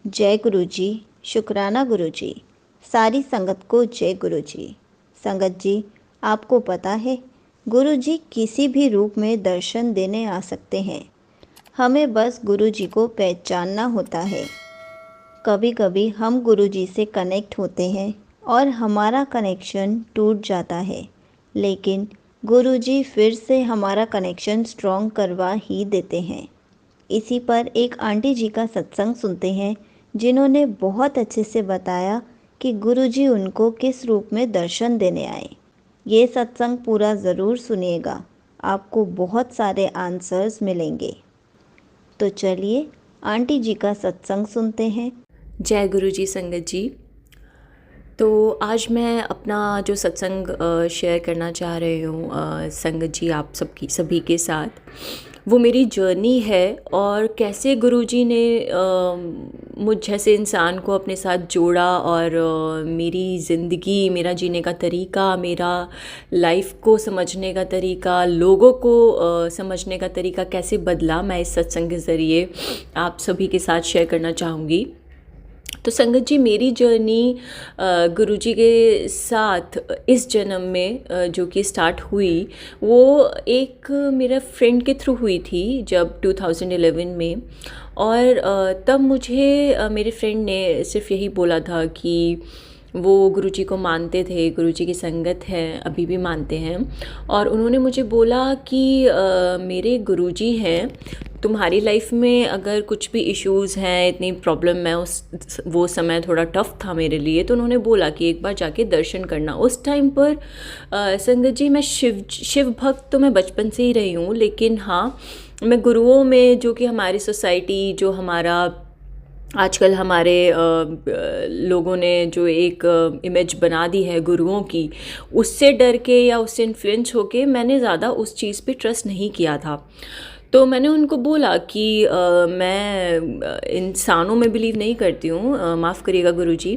जय गुरु जी। शुक्राना गुरु जी। सारी संगत को जय गुरु जी। संगत जी, आपको पता है गुरु जी किसी भी रूप में दर्शन देने आ सकते हैं। हमें बस गुरु जी को पहचानना होता है। कभी कभी हम गुरु जी से कनेक्ट होते हैं और हमारा कनेक्शन टूट जाता है, लेकिन गुरु जी फिर से हमारा कनेक्शन स्ट्रॉन्ग करवा ही देते हैं। इसी पर एक आंटी जी का सत्संग सुनते हैं, जिन्होंने बहुत अच्छे से बताया कि गुरुजी उनको किस रूप में दर्शन देने आए। ये सत्संग पूरा ज़रूर सुनिएगा, आपको बहुत सारे आंसर्स मिलेंगे। तो चलिए आंटी जी का सत्संग सुनते हैं। जय गुरु जी संगत जी। तो आज मैं अपना जो सत्संग शेयर करना चाह रही हूँ संगत जी आप सभी के साथ, वो मेरी जर्नी है और कैसे गुरु जी ने मुझ जैसे इंसान को अपने साथ जोड़ा और मेरी ज़िंदगी, मेरा जीने का तरीका, मेरा लाइफ को समझने का तरीका, लोगों को समझने का तरीका कैसे बदला, मैं इस सत्संग के ज़रिए आप सभी के साथ शेयर करना चाहूँगी। तो संगत जी, मेरी जर्नी गुरुजी के साथ इस जन्म में जो कि स्टार्ट हुई, वो एक मेरा फ्रेंड के थ्रू हुई थी जब 2011 में। और तब मुझे मेरे फ्रेंड ने सिर्फ यही बोला था कि वो गुरुजी को मानते थे, गुरुजी की संगत है, अभी भी मानते हैं। और उन्होंने मुझे बोला कि मेरे गुरुजी हैं, तुम्हारी लाइफ में अगर कुछ भी इश्यूज़ हैं, इतनी प्रॉब्लम है, वो समय थोड़ा टफ़ था मेरे लिए, तो उन्होंने बोला कि एक बार जाके दर्शन करना। उस टाइम पर संगत जी, मैं शिव भक्त तो मैं बचपन से ही रही हूँ, लेकिन हाँ, मैं गुरुओं में, जो कि हमारी सोसाइटी, जो हमारा आजकल हमारे लोगों ने जो एक इमेज बना दी है गुरुओं की, उससे डर के या उससे इन्फ्लुएंस होके मैंने ज़्यादा उस चीज़ पे ट्रस्ट नहीं किया था। तो मैंने उनको बोला कि मैं इंसानों में बिलीव नहीं करती हूँ, माफ़ करिएगा गुरुजी।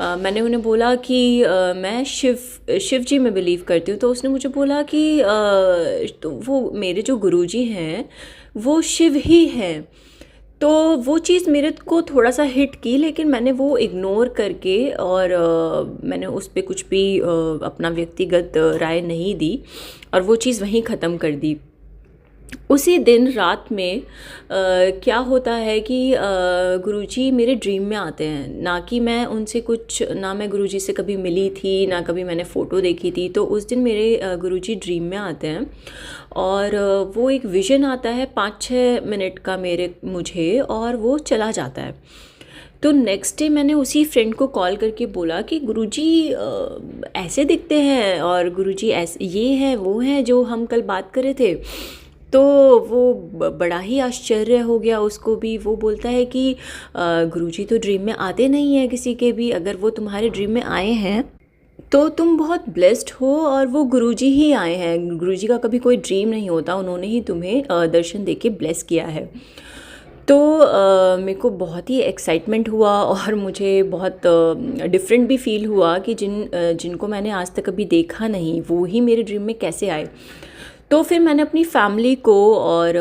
मैंने उन्हें बोला कि मैं शिव जी में बिलीव करती हूँ। तो उसने मुझे बोला कि तो वो मेरे जो गुरुजी हैं वो शिव ही हैं। तो वो चीज़ मेरे को थोड़ा सा हिट की, लेकिन मैंने वो इग्नोर करके और मैंने उस पर कुछ भी अपना व्यक्तिगत राय नहीं दी और वो चीज़ वहीं ख़त्म कर दी। उसी दिन रात में क्या होता है कि गुरुजी मेरे ड्रीम में आते हैं। ना कि मैं उनसे कुछ, ना मैं गुरुजी से कभी मिली थी, ना कभी मैंने फ़ोटो देखी थी। तो उस दिन मेरे गुरुजी ड्रीम में आते हैं और वो एक विज़न आता है 5-6 मिनट का मुझे, और वो चला जाता है। तो नेक्स्ट डे मैंने उसी फ्रेंड को कॉल करके बोला कि गुरुजी ऐसे दिखते हैं और गुरुजी ऐसे, ये हैं वो हैं जो हम कल बात कर रहे थे। तो वो बड़ा ही आश्चर्य हो गया उसको भी। वो बोलता है कि गुरुजी तो ड्रीम में आते नहीं हैं किसी के भी, अगर वो तुम्हारे ड्रीम में आए हैं तो तुम बहुत ब्लेस्ड हो, और वो गुरुजी ही आए हैं। गुरुजी का कभी कोई ड्रीम नहीं होता, उन्होंने ही तुम्हें दर्शन देके ब्लेस किया है। तो मेरे को बहुत ही एक्साइटमेंट हुआ और मुझे बहुत डिफरेंट भी फील हुआ कि जिनको मैंने आज तक कभी देखा नहीं, वो ही मेरे ड्रीम में कैसे आए। तो फिर मैंने अपनी फैमिली को और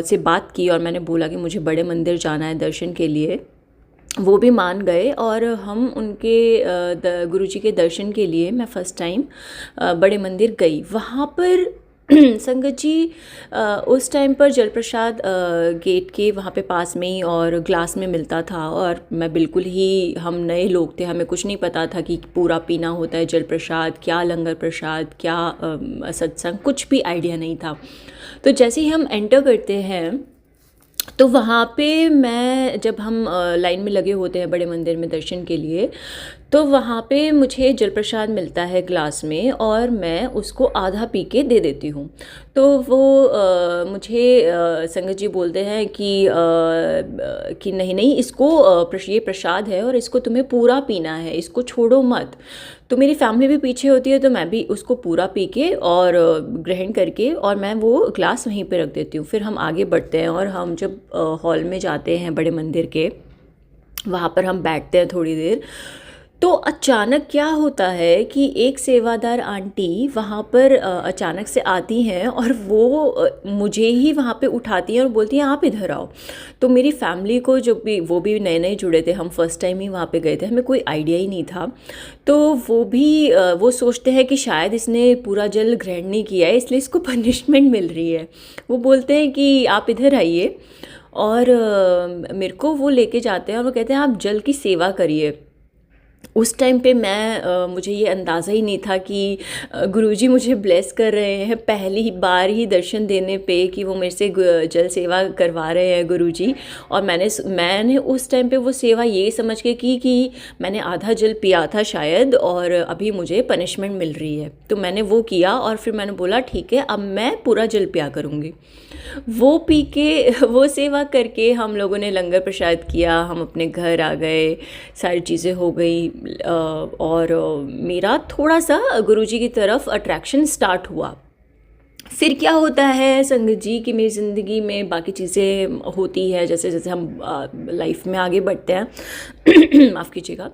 से बात की और मैंने बोला कि मुझे बड़े मंदिर जाना है दर्शन के लिए। वो भी मान गए और हम उनके गुरुजी के दर्शन के लिए मैं फ़र्स्ट टाइम बड़े मंदिर गई। वहाँ पर संगत जी उस टाइम पर जल प्रसाद गेट के वहाँ पे पास में ही और ग्लास में मिलता था, और मैं बिल्कुल ही, हम नए लोग थे, हमें कुछ नहीं पता था कि पूरा पीना होता है जल प्रसाद, क्या लंगर प्रसाद, क्या सत्संग, कुछ भी आइडिया नहीं था। तो जैसे ही हम एंटर करते हैं तो वहाँ पे जब हम लाइन में लगे होते हैं बड़े मंदिर में दर्शन के लिए, तो वहाँ पे मुझे जल प्रसाद मिलता है ग्लास में और मैं उसको आधा पी के दे देती हूँ। तो वो मुझे संगत जी बोलते हैं कि नहीं नहीं, इसको ये प्रसाद है और इसको तुम्हें पूरा पीना है, इसको छोड़ो मत। तो मेरी फैमिली भी पीछे होती है, तो मैं भी उसको पूरा पी के और ग्रहण करके और मैं वो ग्लास वहीं पे रख देती हूँ। फिर हम आगे बढ़ते हैं और हम जब हॉल में जाते हैं बड़े मंदिर के, वहाँ पर हम बैठते हैं थोड़ी देर। तो अचानक क्या होता है कि एक सेवादार आंटी वहाँ पर अचानक से आती हैं और वो मुझे ही वहाँ पे उठाती हैं और बोलती हैं आप इधर आओ। तो मेरी फैमिली को, जो भी वो भी नए नए जुड़े थे, हम फर्स्ट टाइम ही वहाँ पे गए थे, हमें कोई आइडिया ही नहीं था। तो वो भी वो सोचते हैं कि शायद इसने पूरा जल ग्रहण नहीं किया है इसलिए इसको पनिशमेंट मिल रही है। वो बोलते हैं कि आप इधर आइए, और मेरे को वो लेके जाते हैं और वो कहते हैं आप जल की सेवा करिए। उस टाइम पे मुझे ये अंदाज़ा ही नहीं था कि गुरुजी मुझे ब्लेस कर रहे हैं पहली बार ही दर्शन देने पे, कि वो मेरे से जल सेवा करवा रहे हैं गुरुजी। और मैंने उस टाइम पे वो सेवा ये समझ के की कि मैंने आधा जल पिया था शायद, और अभी मुझे पनिशमेंट मिल रही है। तो मैंने वो किया और फिर मैंने बोला ठीक है अब मैं पूरा जल पिया करूँगी। वो पी के, वो सेवा करके हम लोगों ने लंगर प्रसाद किया, हम अपने घर आ गए, सारी चीज़ें हो गई। और मेरा थोड़ा सा गुरुजी की तरफ अट्रैक्शन स्टार्ट हुआ। फिर क्या होता है संगत जी कि मेरी ज़िंदगी में बाकी चीज़ें होती है, जैसे जैसे हम लाइफ में आगे बढ़ते हैं माफ़ कीजिएगा,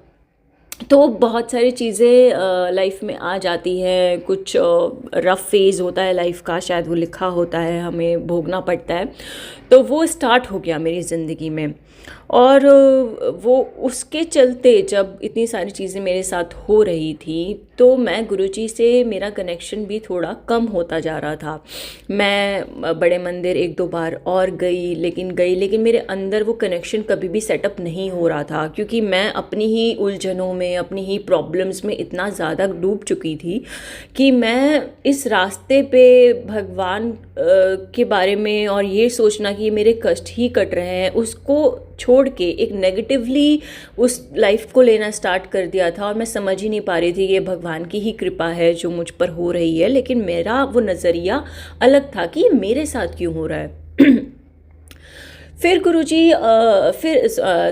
तो बहुत सारी चीज़ें लाइफ में आ जाती हैं। कुछ रफ़ फेज़ होता है लाइफ का, शायद वो लिखा होता है, हमें भोगना पड़ता है। तो वो स्टार्ट हो गया मेरी ज़िंदगी में, और वो उसके चलते जब इतनी सारी चीज़ें मेरे साथ हो रही थी तो मैं गुरुजी से मेरा कनेक्शन भी थोड़ा कम होता जा रहा था। मैं बड़े मंदिर एक दो बार और गई, लेकिन मेरे अंदर वो कनेक्शन कभी भी सेटअप नहीं हो रहा था, क्योंकि मैं अपनी ही उलझनों में, अपनी ही प्रॉब्लम्स में इतना ज़्यादा डूब चुकी थी कि मैं इस रास्ते पे भगवान के बारे में और ये सोचना कि ये मेरे कष्ट ही कट रहे हैं, उसको छोड़ के एक नेगेटिवली उस लाइफ को लेना स्टार्ट कर दिया था। और मैं समझ ही नहीं पा रही थी ये भगवान की ही कृपा है जो मुझ पर हो रही है, लेकिन मेरा वो नज़रिया अलग था कि मेरे साथ क्यों हो रहा है। फिर गुरुजी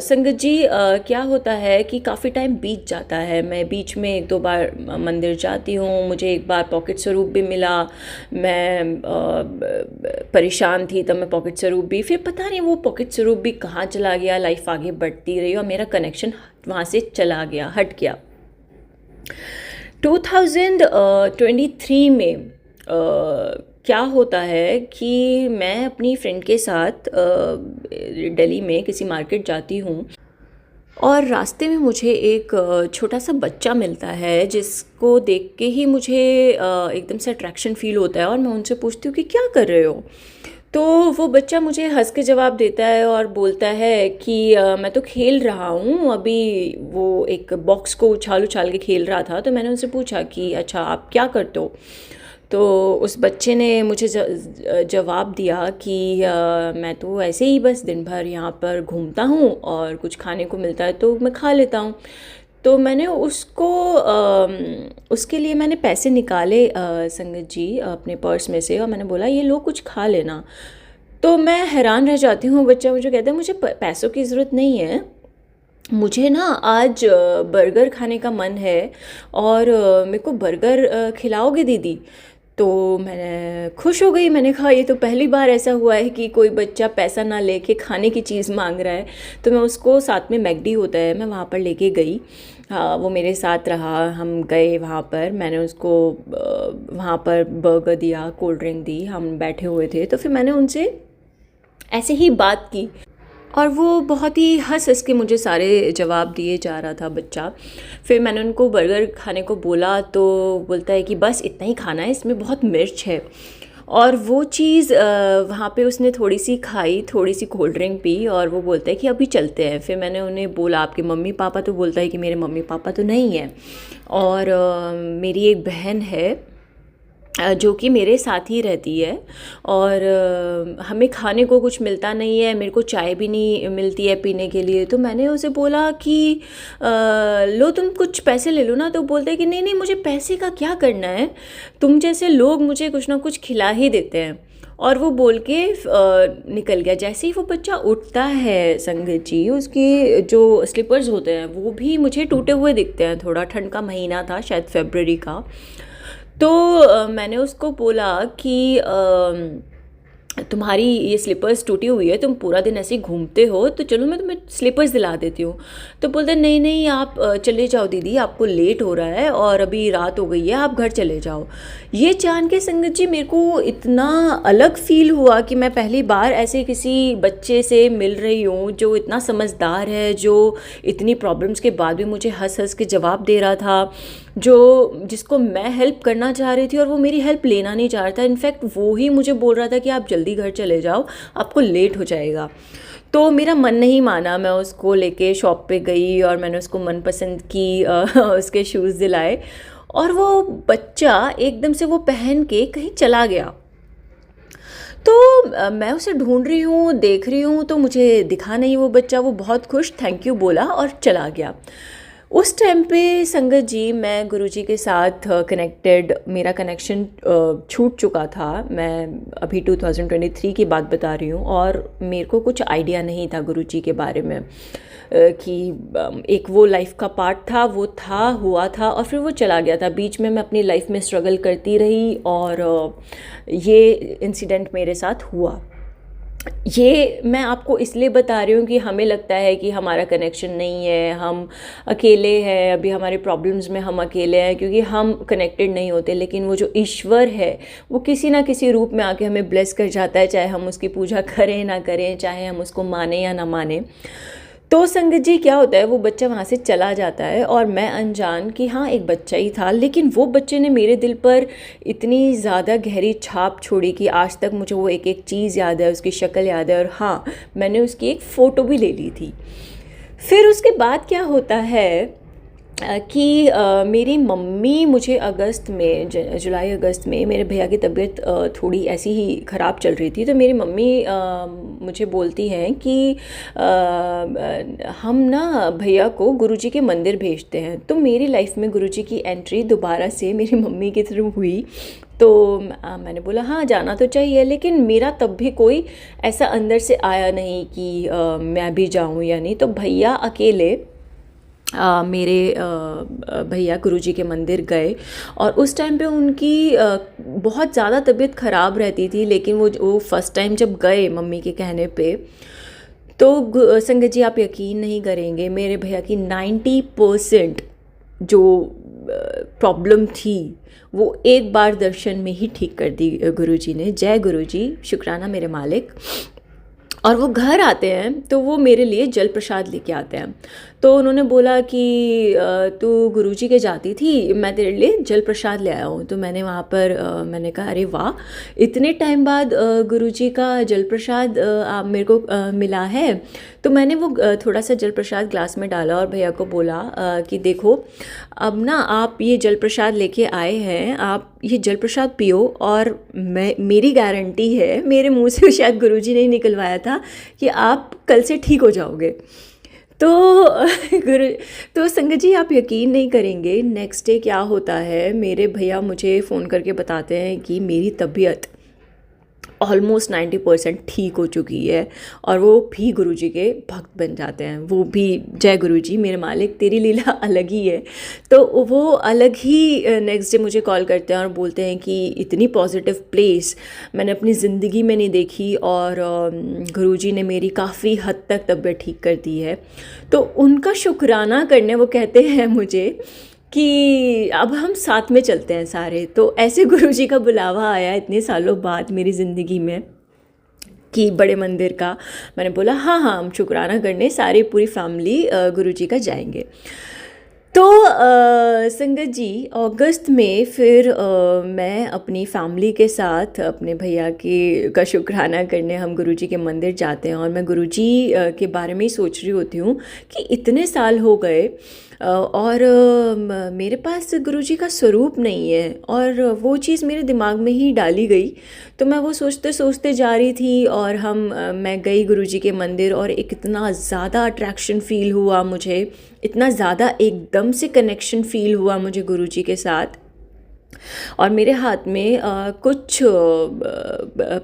संगत जी क्या होता है कि काफ़ी टाइम बीत जाता है, मैं बीच में एक दो बार मंदिर जाती हूँ, मुझे एक बार पॉकेट स्वरूप भी मिला। मैं परेशान थी तब मैं पॉकेट स्वरूप भी, फिर पता नहीं वो पॉकेट स्वरूप भी कहाँ चला गया, लाइफ आगे बढ़ती रही और मेरा कनेक्शन वहाँ से चला गया, हट गया। 2023 में क्या होता है कि मैं अपनी फ्रेंड के साथ दिल्ली में किसी मार्केट जाती हूँ, और रास्ते में मुझे एक छोटा सा बच्चा मिलता है जिसको देख के ही मुझे एकदम से अट्रैक्शन फील होता है। और मैं उनसे पूछती हूँ कि क्या कर रहे हो। तो वो बच्चा मुझे हंस के जवाब देता है और बोलता है कि मैं तो खेल रहा हूँ, अभी वो एक बॉक्स को उछाल उछाल के खेल रहा था। तो मैंने उनसे पूछा कि अच्छा आप क्या करते हो। तो उस बच्चे ने मुझे जवाब दिया कि मैं तो ऐसे ही बस दिन भर यहाँ पर घूमता हूँ और कुछ खाने को मिलता है तो मैं खा लेता हूँ। तो मैंने उसके लिए मैंने पैसे निकाले संगत जी अपने पर्स में से, और मैंने बोला ये लो कुछ खा लेना। तो मैं हैरान रह जाती हूँ, बच्चा मुझे कहता है मुझे पैसों की ज़रूरत नहीं है, मुझे ना आज बर्गर खाने का मन है और मेरे को बर्गर खिलाओगे दीदी। तो मैंने खुश हो गई, मैंने कहा ये तो पहली बार ऐसा हुआ है कि कोई बच्चा पैसा ना लेके खाने की चीज़ मांग रहा है। तो मैं उसको, साथ में मैकडी होता है, मैं वहाँ पर लेके गई। हाँ, वो मेरे साथ रहा, हम गए वहाँ पर, मैंने उसको वहाँ पर बर्गर दिया, कोल्ड ड्रिंक दी, हम बैठे हुए थे। तो फिर मैंने उनसे ऐसे ही बात की और वो बहुत ही हंस हंस के मुझे सारे जवाब दिए जा रहा था बच्चा। फिर मैंने उनको बर्गर खाने को बोला तो बोलता है कि बस इतना ही खाना है, इसमें बहुत मिर्च है। और वो चीज़ वहाँ पे उसने थोड़ी सी खाई, थोड़ी सी कोल्ड ड्रिंक पी, और वो बोलता है कि अभी चलते हैं। फिर मैंने उन्हें बोला आपके मम्मी पापा, तो बोलता है कि मेरे मम्मी पापा तो नहीं हैं, और मेरी एक बहन है जो कि मेरे साथ ही रहती है, और हमें खाने को कुछ मिलता नहीं है, मेरे को चाय भी नहीं मिलती है पीने के लिए। तो मैंने उसे बोला कि लो तुम कुछ पैसे ले लो ना। तो बोलते हैं कि नहीं नहीं मुझे पैसे का क्या करना है, तुम जैसे लोग मुझे कुछ ना कुछ खिला ही देते हैं। और वो बोल के निकल गया। जैसे ही वो बच्चा उठता है संगत जी, उसके जो स्लीपर्स होते हैं वो भी मुझे टूटे हुए दिखते हैं। थोड़ा ठंड का महीना था, शायद फरवरी का। तो मैंने उसको बोला कि तुम्हारी ये स्लीपर्स टूटी हुई है, तुम पूरा दिन ऐसे ही घूमते हो, तो चलो मैं तुम्हें स्लीपर्स दिला देती हूँ। तो बोलते नहीं नहीं, आप चले जाओ दीदी, आपको लेट हो रहा है और अभी रात हो गई है, आप घर चले जाओ। ये जान के संगत जी मेरे को इतना अलग फील हुआ कि मैं पहली बार ऐसे किसी बच्चे से मिल रही हूँ जो इतना समझदार है, जो इतनी प्रॉब्लम्स के बाद भी मुझे हंस हंस के जवाब दे रहा था, जिसको मैं हेल्प करना चाह रही थी और वो मेरी हेल्प लेना नहीं चाह रहा था। इनफैक्ट वो ही मुझे बोल रहा था कि आप जल्दी घर चले जाओ, आपको लेट हो जाएगा। तो मेरा मन नहीं माना, मैं उसको लेके शॉप पे गई और मैंने उसको मनपसंद की उसके शूज़ दिलाए, और वो बच्चा एकदम से वो पहन के कहीं चला गया। तो मैं उसे ढूंढ रही हूँ, देख रही हूँ, तो मुझे दिखा नहीं वो बच्चा। वो बहुत खुश थैंक यू बोला और चला गया। उस टाइम पे संगत जी मैं गुरुजी के साथ कनेक्टेड, मेरा कनेक्शन छूट चुका था। मैं अभी 2023 की बात बता रही हूँ, और मेरे को कुछ आइडिया नहीं था गुरुजी के बारे में, कि एक वो लाइफ का पार्ट था, वो था, हुआ था और फिर वो चला गया था। बीच में मैं अपनी लाइफ में स्ट्रगल करती रही और ये इंसिडेंट मेरे साथ हुआ। ये मैं आपको इसलिए बता रही हूँ कि हमें लगता है कि हमारा कनेक्शन नहीं है, हम अकेले हैं, अभी हमारे प्रॉब्लम्स में हम अकेले हैं क्योंकि हम कनेक्टेड नहीं होते। लेकिन वो जो ईश्वर है वो किसी ना किसी रूप में आके हमें ब्लेस कर जाता है, चाहे हम उसकी पूजा करें ना करें, चाहे हम उसको माने या ना माने। तो संगत जी क्या होता है, वो बच्चा वहाँ से चला जाता है और मैं अनजान कि हाँ एक बच्चा ही था, लेकिन वो बच्चे ने मेरे दिल पर इतनी ज़्यादा गहरी छाप छोड़ी कि आज तक मुझे वो एक एक चीज़ याद है, उसकी शक्ल याद है, और हाँ मैंने उसकी एक फ़ोटो भी ले ली थी। फिर उसके बाद क्या होता है कि मेरी मम्मी मुझे अगस्त में, जुलाई अगस्त में मेरे भैया की तबीयत थोड़ी ऐसी ही ख़राब चल रही थी। तो मेरी मम्मी मुझे बोलती हैं कि हम ना भैया को गुरुजी के मंदिर भेजते हैं। तो मेरी लाइफ में गुरुजी की एंट्री दोबारा से मेरी मम्मी के थ्रू हुई। तो मैंने बोला हाँ जाना तो चाहिए, लेकिन मेरा तब भी कोई ऐसा अंदर से आया नहीं कि मैं भी जाऊँ या नहीं। तो भैया अकेले मेरे भैया गुरुजी के मंदिर गए, और उस टाइम पे उनकी बहुत ज़्यादा तबीयत ख़राब रहती थी। लेकिन वो फर्स्ट टाइम जब गए मम्मी के कहने पे, तो संगत जी आप यकीन नहीं करेंगे, मेरे भैया की 90% जो प्रॉब्लम थी वो एक बार दर्शन में ही ठीक कर दी गुरुजी ने। जय गुरुजी, शुक्राना मेरे मालिक। और वो घर आते हैं तो वो मेरे लिए जल प्रसाद लेके आते हैं। तो उन्होंने बोला कि तू गुरुजी के जाती थी, मैं तेरे लिए जल प्रसाद ले आया हूँ। तो मैंने वहाँ पर मैंने कहा अरे वाह, इतने टाइम बाद गुरुजी का जल प्रसाद आप मेरे को मिला है। तो मैंने वो थोड़ा सा जल प्रसाद ग्लास में डाला और भैया को बोला कि देखो अब ना आप ये जल प्रसाद लेके आए हैं, आप ये जल प्रसाद पियो, और मेरी गारंटी है, मेरे मुंह से शायद गुरुजी ने ही निकलवाया था कि आप कल से ठीक हो जाओगे। तो तो संगत जी आप यकीन नहीं करेंगे, नेक्स्ट डे क्या होता है, मेरे भैया मुझे फ़ोन करके बताते हैं कि मेरी तबीयत ऑलमोस्ट 90% ठीक हो चुकी है, और वो भी गुरुजी के भक्त बन जाते हैं। वो भी जय गुरुजी, मेरे मालिक तेरी लीला अलग ही है। तो वो अलग ही नेक्स्ट डे मुझे कॉल करते हैं और बोलते हैं कि इतनी पॉजिटिव प्लेस मैंने अपनी ज़िंदगी में नहीं देखी, और गुरुजी ने मेरी काफ़ी हद तक तबीयत ठीक कर दी है। तो उनका शुक्राना करने वो कहते हैं मुझे कि अब हम साथ में चलते हैं सारे। तो ऐसे गुरुजी का बुलावा आया इतने सालों बाद मेरी ज़िंदगी में कि बड़े मंदिर का। मैंने बोला हाँ हाँ हम शुक्राना करने सारी पूरी फैमिली गुरुजी का जाएंगे। तो संगत जी अगस्त में फिर मैं अपनी फैमिली के साथ अपने भैया का शुक्राना करने हम गुरुजी के मंदिर जाते हैं। और मैं गुरुजी के बारे में ही सोच रही होती हूँ कि इतने साल हो गए और मेरे पास गुरुजी का स्वरूप नहीं है, और वो चीज़ मेरे दिमाग में ही डाली गई। तो मैं वो सोचते सोचते जा रही थी, और मैं गई गुरुजी के मंदिर, और एक इतना ज़्यादा अट्रैक्शन फ़ील हुआ मुझे, इतना ज़्यादा एकदम से कनेक्शन फ़ील हुआ मुझे गुरुजी के साथ। और मेरे हाथ में कुछ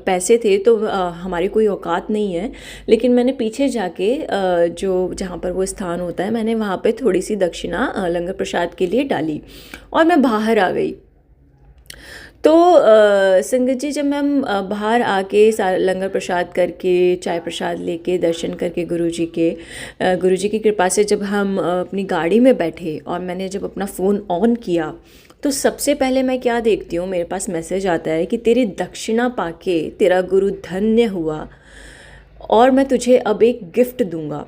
पैसे थे, तो हमारी कोई औकात नहीं है, लेकिन मैंने पीछे जाके जो जहाँ पर वो स्थान होता है, मैंने वहाँ पे थोड़ी सी दक्षिणा लंगर प्रसाद के लिए डाली और मैं बाहर आ गई। तो संगत जी, जब हम बाहर आके सारा लंगर प्रसाद करके, चाय प्रसाद लेके, दर्शन करके गुरु जी की कृपा से जब हम अपनी गाड़ी में बैठे और मैंने जब अपना फ़ोन ऑन किया, तो सबसे पहले मैं क्या देखती हूँ, मेरे पास मैसेज आता है कि तेरी दक्षिणा पाके तेरा गुरु धन्य हुआ और मैं तुझे अब एक गिफ्ट दूंगा।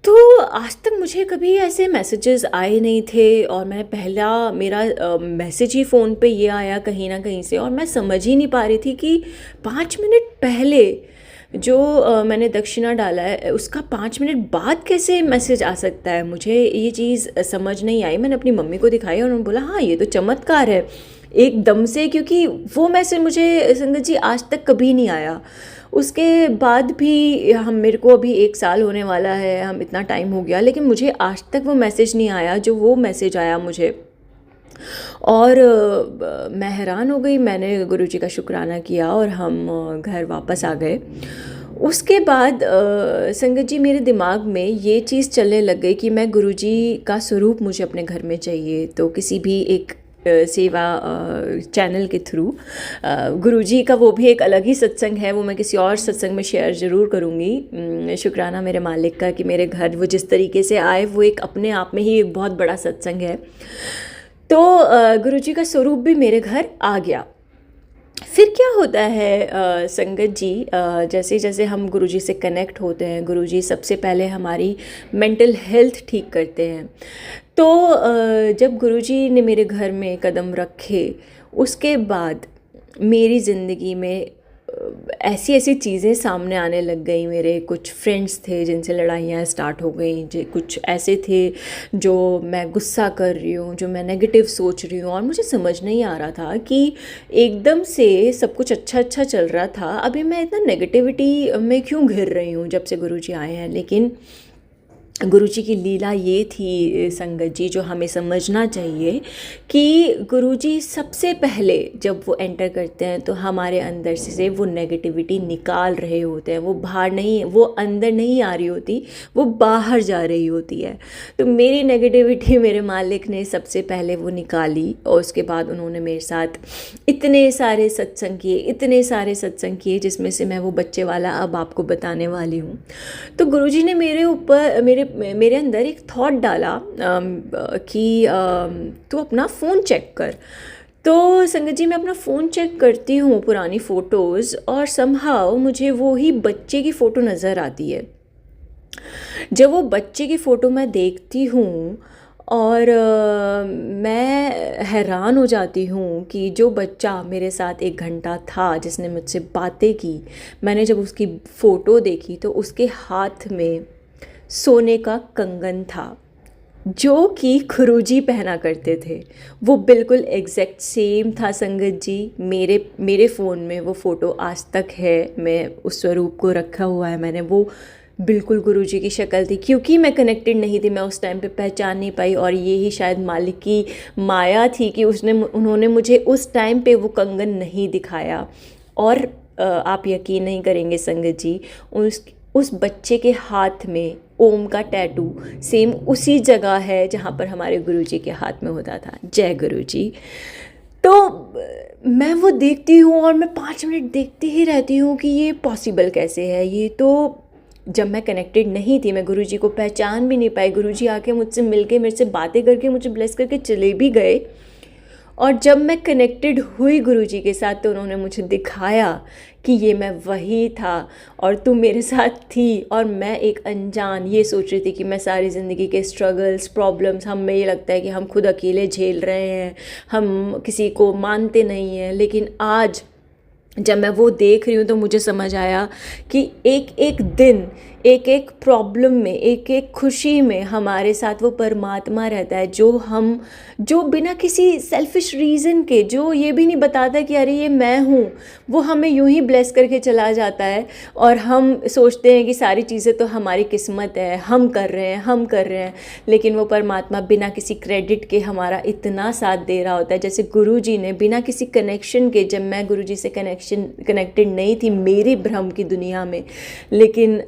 तो आज तक मुझे कभी ऐसे मैसेजेस आए नहीं थे और मैं पहला मेरा मैसेज ही फ़ोन पे ये आया कहीं ना कहीं से, और मैं समझ ही नहीं पा रही थी कि 5 मिनट पहले जो मैंने दक्षिणा डाला है उसका 5 मिनट बाद कैसे मैसेज आ सकता है। मुझे ये चीज़ समझ नहीं आई। मैंने अपनी मम्मी को दिखाई और उन्होंने बोला हाँ ये तो चमत्कार है एकदम से, क्योंकि वो मैसेज मुझे संगत जी आज तक कभी नहीं आया। उसके बाद भी हम मेरे को अभी 1 साल होने वाला है, हम इतना टाइम हो गया, लेकिन मुझे आज तक वो मैसेज नहीं आया जो वो मैसेज आया मुझे। और मैं हैरान हो गई। मैंने गुरुजी का शुक्राना किया और हम घर वापस आ गए। उसके बाद संगत जी मेरे दिमाग में ये चीज़ चलने लग गई कि मैं गुरुजी का स्वरूप मुझे अपने घर में चाहिए। तो किसी भी एक सेवा चैनल के थ्रू गुरुजी का वो भी एक अलग ही सत्संग है, वो मैं किसी और सत्संग में शेयर ज़रूर करूँगी। शुक्राना मेरे मालिक का कि मेरे घर वो जिस तरीके से आए वो एक अपने आप में ही एक बहुत बड़ा सत्संग है। तो गुरुजी का स्वरूप भी मेरे घर आ गया। फिर क्या होता है संगत जी, जैसे जैसे हम गुरुजी से कनेक्ट होते हैं, गुरुजी सबसे पहले हमारी मेंटल हेल्थ ठीक करते हैं। तो जब गुरुजी ने मेरे घर में कदम रखे, उसके बाद मेरी ज़िंदगी में ऐसी ऐसी चीज़ें सामने आने लग गई। मेरे कुछ फ्रेंड्स थे जिनसे लड़ाइयाँ स्टार्ट हो गई, जो कुछ ऐसे थे जो मैं गुस्सा कर रही हूँ, जो मैं नेगेटिव सोच रही हूँ, और मुझे समझ नहीं आ रहा था कि एकदम से सब कुछ अच्छा अच्छा चल रहा था, अभी मैं इतना नेगेटिविटी में क्यों घिर रही हूँ जब से गुरुजी आए हैं। लेकिन गुरुजी की लीला ये थी संगत जी, जो हमें समझना चाहिए कि गुरुजी सबसे पहले जब वो एंटर करते हैं तो हमारे अंदर से वो नेगेटिविटी निकाल रहे होते हैं। वो बाहर नहीं, वो अंदर नहीं आ रही होती, वो बाहर जा रही होती है। तो मेरी नेगेटिविटी मेरे मालिक ने सबसे पहले वो निकाली, और उसके बाद उन्होंने मेरे साथ इतने सारे सत्संग किए, इतने सारे सत्संग किए, जिसमें से मैं वो बच्चे वाला अब आपको बताने वाली हूँ। तो गुरुजी ने मेरे ऊपर मेरे अंदर एक थॉट डाला कि तू अपना फ़ोन चेक कर। तो संगत जी मैं अपना फ़ोन चेक करती हूँ, पुरानी फ़ोटोज़, और समहाउ मुझे वो ही बच्चे की फ़ोटो नज़र आती है। जब वो बच्चे की फ़ोटो मैं देखती हूँ और मैं हैरान हो जाती हूँ कि जो बच्चा मेरे साथ 1 घंटा था, जिसने मुझसे बातें की, मैंने जब उसकी फ़ोटो देखी तो उसके हाथ में सोने का कंगन था जो कि गुरुजी पहना करते थे। वो बिल्कुल एग्जैक्ट सेम था संगत जी। मेरे फ़ोन में वो फ़ोटो आज तक है, मैं उस स्वरूप को रखा हुआ है मैंने। वो बिल्कुल गुरुजी की शक्ल थी। क्योंकि मैं कनेक्टेड नहीं थी, मैं उस टाइम पे पहचान नहीं पाई, और ये ही शायद मालिक की माया थी कि उन्होंने मुझे उस टाइम पे वो कंगन नहीं दिखाया। और आप यकीन नहीं करेंगे संगत जी, उस बच्चे के हाथ में ओम का टैटू सेम उसी जगह है जहाँ पर हमारे गुरुजी के हाथ में होता था। जय गुरुजी। तो मैं वो देखती हूँ और मैं 5 मिनट देखती ही रहती हूँ कि ये पॉसिबल कैसे है। ये तो जब मैं कनेक्टेड नहीं थी, मैं गुरुजी को पहचान भी नहीं पाई। गुरुजी आके मुझसे मिलके, मेरे से बातें करके, मुझे ब्लेस करके चले भी गए। और जब मैं कनेक्टेड हुई गुरुजी के साथ तो उन्होंने मुझे दिखाया कि ये मैं वही था और तू मेरे साथ थी, और मैं एक अनजान ये सोच रही थी कि मैं सारी ज़िंदगी के स्ट्रगल्स, प्रॉब्लम्स, हमें ये लगता है कि हम खुद अकेले झेल रहे हैं, हम किसी को मानते नहीं हैं। लेकिन आज जब मैं वो देख रही हूँ तो मुझे समझ आया कि एक एक दिन, एक एक प्रॉब्लम में, एक एक खुशी में हमारे साथ वो परमात्मा रहता है, जो बिना किसी सेल्फिश रीज़न के, जो ये भी नहीं बताता कि अरे ये मैं हूँ, वो हमें यूं ही ब्लेस करके चला जाता है। और हम सोचते हैं कि सारी चीज़ें तो हमारी किस्मत है, हम कर रहे हैं, लेकिन वो परमात्मा बिना किसी क्रेडिट के हमारा इतना साथ दे रहा होता है। जैसे गुरुजी ने बिना किसी कनेक्शन के, जब मैं गुरुजी से कनेक्टेड नहीं थी मेरी भ्रम की दुनिया में, लेकिन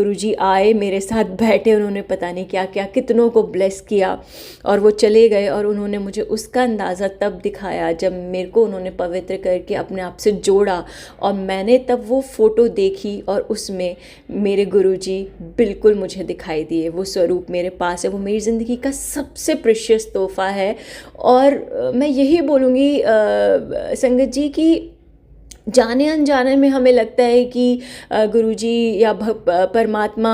गुरुजी आए, मेरे साथ बैठे, उन्होंने पता नहीं क्या क्या कितनों को ब्लेस किया और वो चले गए। और उन्होंने मुझे उसका अंदाज़ा तब दिखाया जब मेरे को उन्होंने पवित्र करके अपने आप से जोड़ा, और मैंने तब वो फ़ोटो देखी और उसमें मेरे गुरुजी बिल्कुल मुझे दिखाई दिए। वो स्वरूप मेरे पास है, वो मेरी ज़िंदगी का सबसे प्रेशियस तोहफ़ा है। और मैं यही बोलूँगी संगत जी कि जाने अनजाने में हमें लगता है कि गुरुजी या परमात्मा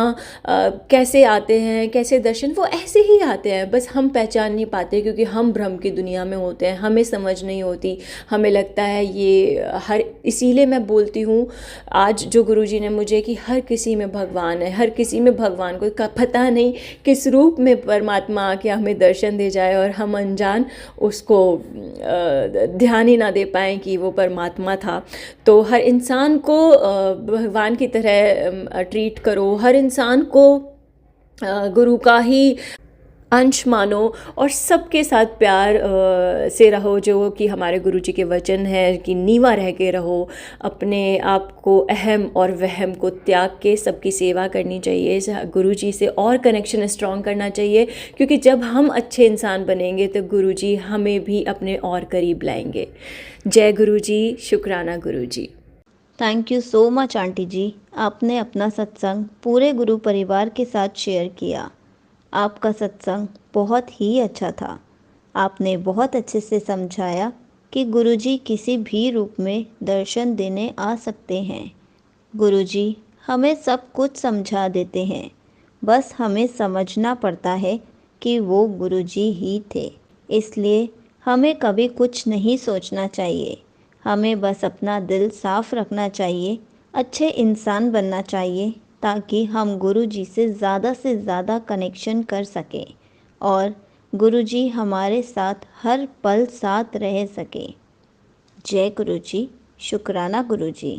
कैसे आते हैं, कैसे दर्शन, वो ऐसे ही आते हैं, बस हम पहचान नहीं पाते क्योंकि हम भ्रम की दुनिया में होते हैं, हमें समझ नहीं होती। हमें लगता है ये हर, इसीलिए मैं बोलती हूँ आज जो गुरुजी ने मुझे कि हर किसी में भगवान है, हर किसी में भगवान को पता नहीं किस रूप में परमात्मा आके हमें दर्शन दे जाए और हम अनजान उसको ध्यान ही ना दे पाएँ कि वो परमात्मा था। तो हर इंसान को भगवान की तरह ट्रीट करो, हर इंसान को गुरु का ही अंश मानो और सबके साथ प्यार से रहो, जो कि हमारे गुरु जी के वचन है कि नीवा रह के रहो। अपने आप को अहम और वहम को त्याग के सबकी सेवा करनी चाहिए, गुरु जी से और कनेक्शन स्ट्रॉन्ग करना चाहिए, क्योंकि जब हम अच्छे इंसान बनेंगे तो गुरु जी हमें भी अपने और करीब लाएंगे। जय गुरु जी, शुक्राना Guru ji. Thank you so much aunty ji, आपने अपना सत्संग पूरे गुरु परिवार के साथ शेयर किया। आपका सत्संग बहुत ही अच्छा था। आपने बहुत अच्छे से समझाया कि गुरुजी किसी भी रूप में दर्शन देने आ सकते हैं। गुरुजी हमें सब कुछ समझा देते हैं, बस हमें समझना पड़ता है कि वो गुरुजी ही थे। इसलिए हमें कभी कुछ नहीं सोचना चाहिए, हमें बस अपना दिल साफ रखना चाहिए, अच्छे इंसान बनना चाहिए, ताकि हम गुरुजी से ज़्यादा कनेक्शन कर सकें और गुरुजी हमारे साथ हर पल साथ रह सकें। जय गुरुजी, शुक्राना गुरुजी।